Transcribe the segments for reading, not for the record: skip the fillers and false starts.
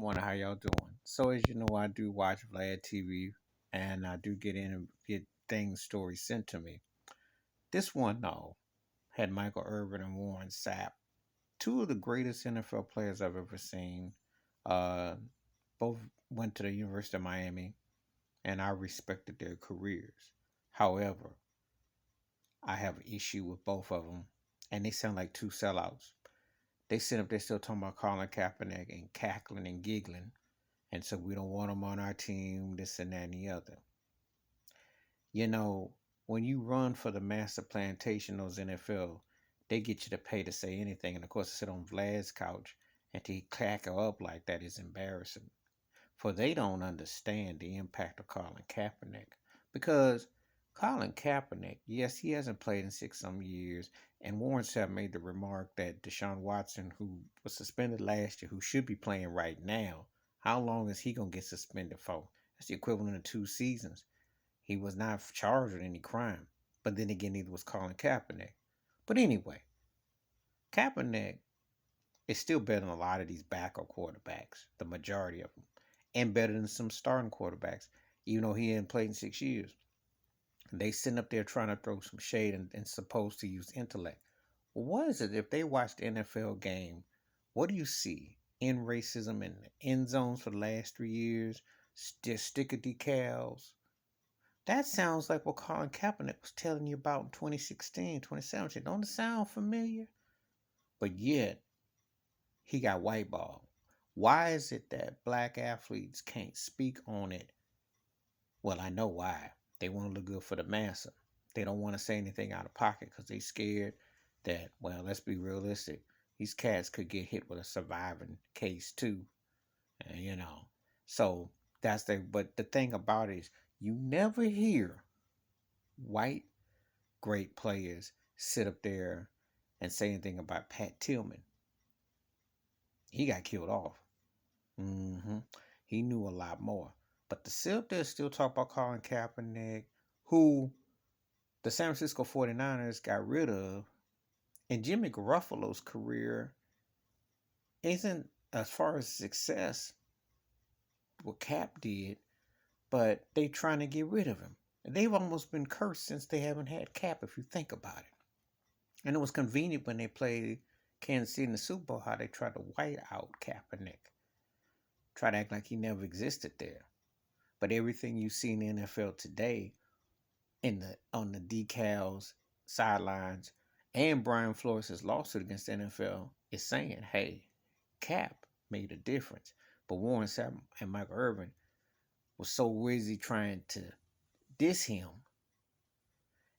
morning. How y'all doing? So as you know, I do watch Vlad TV, and I do get in and get things, stories sent to me. This one, though, had Michael Irvin and Warren Sapp, two of the greatest NFL players I've ever seen. Uh, both went to the University of Miami, and I respected their careers. However, I have an issue with both of them, and they sound like two sellouts. They sit up there still talking about Colin Kaepernick and cackling and giggling, and so we don't want them on our team, this and that and the other. You know, when you run for the master plantation, those NFL, they get you to pay to say anything. And of course, to sit on Vlad's couch and to cackle up like that is embarrassing. For they don't understand the impact of Colin Kaepernick. Because Colin Kaepernick, yes, he hasn't played in six some years. And Warren Sapp made the remark that Deshaun Watson, who was suspended last year, who should be playing right now, how long is he going to get suspended for? That's the equivalent of 2 seasons. He was not charged with any crime. But then again, neither was Colin Kaepernick. But anyway, Kaepernick is still better than a lot of these backup quarterbacks, the majority of them, and better than some starting quarterbacks, even though he hadn't played in 6 years. They sitting up there trying to throw some shade and supposed to use intellect. Well, what is it if they watch the NFL game? What do you see? In racism in the end zones for the last 3 years, sticker decals. That sounds like what Colin Kaepernick was telling you about in 2016, 2017. Don't it sound familiar? But yet, he got whiteballed. Why is it that black athletes can't speak on it? Well, I know why. They want to look good for the massa. They don't want to say anything out of pocket because they scared that, well, let's be realistic. These cats could get hit with a surviving case too. And, so but the thing about it is you never hear white great players sit up there and say anything about Pat Tillman. He got killed off. Mm-hmm. He knew a lot more. But to sit up there still talk about Colin Kaepernick, who the San Francisco 49ers got rid of, and Jimmy Garoppolo's career isn't, as far as success, what Cap did, but they trying to get rid of him. And they've almost been cursed since they haven't had Cap, if you think about it. And it was convenient when they played Kansas City in the Super Bowl how they tried to white out Kaepernick. Try to act like he never existed there. But everything you see in the NFL today, on the decals, sidelines, and Brian Flores' lawsuit against the NFL is saying, hey, Cap made a difference. But Warren Sapp and Michael Irvin was so busy trying to diss him,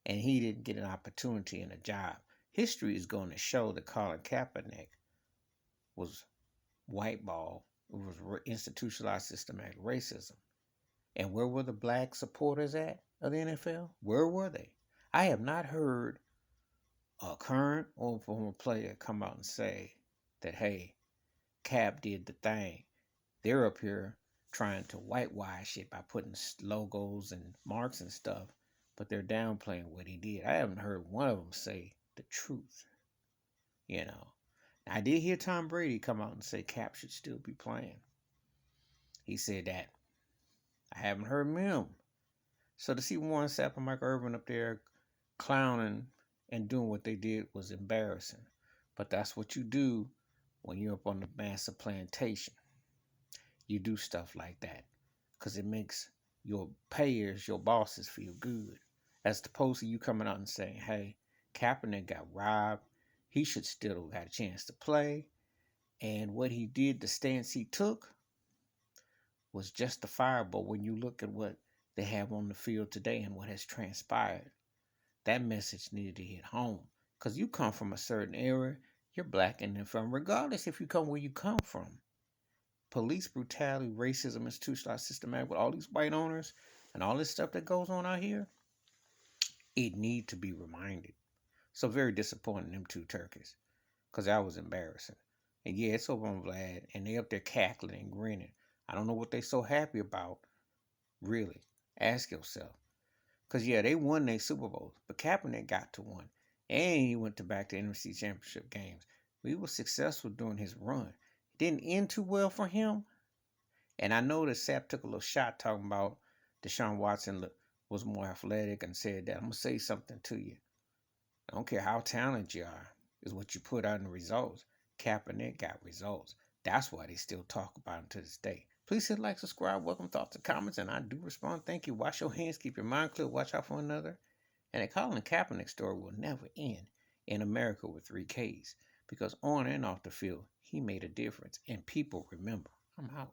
and he didn't get an opportunity and a job. History is going to show that Colin Kaepernick was whiteball. It was institutionalized systematic racism. And where were the black supporters of the NFL? Where were they? I have not heard a current or former player come out and say that, hey, Cap did the thing. They're up here trying to whitewash it by putting logos and marks and stuff, but they're downplaying what he did. I haven't heard one of them say the truth. I did hear Tom Brady come out and say Cap should still be playing. He said that. I haven't heard him. So to see Warren Sapp and Mike Irvin up there clowning and doing what they did was embarrassing. But that's what you do when you're up on the massive plantation. You do stuff like that because it makes your payers, your bosses feel good. As opposed to you coming out and saying, hey, Kaepernick got robbed. He should still got a chance to play. And what he did, the stance he took, was justifiable when you look at what they have on the field today and what has transpired. That message needed to hit home because you come from a certain era, you're black and from, regardless if you come where you come from. Police brutality, racism, institutionalized, systematic, with all these white owners and all this stuff that goes on out here, it need to be reminded. So very disappointing, them two turkeys, because that was embarrassing. And yeah, it's over on Vlad, and they up there cackling and grinning. I don't know what they so happy about, really. Ask yourself. Because, yeah, they won their Super Bowls, but Kaepernick got to one. And he went back to NFC Championship games. He was successful during his run. It didn't end too well for him, And I know that Sapp took a little shot talking about Deshaun Watson was more athletic and said that. I'm going to say something to you. I don't care how talented you are, is what you put out in the results. Kaepernick got results. That's why they still talk about him to this day. Please hit like, subscribe, welcome thoughts and comments, and I do respond. Thank you. Wash your hands, keep your mind clear, watch out for one another. And the Colin Kaepernick story will never end in America with 3Ks because on and off the field, he made a difference, and people remember. I'm out.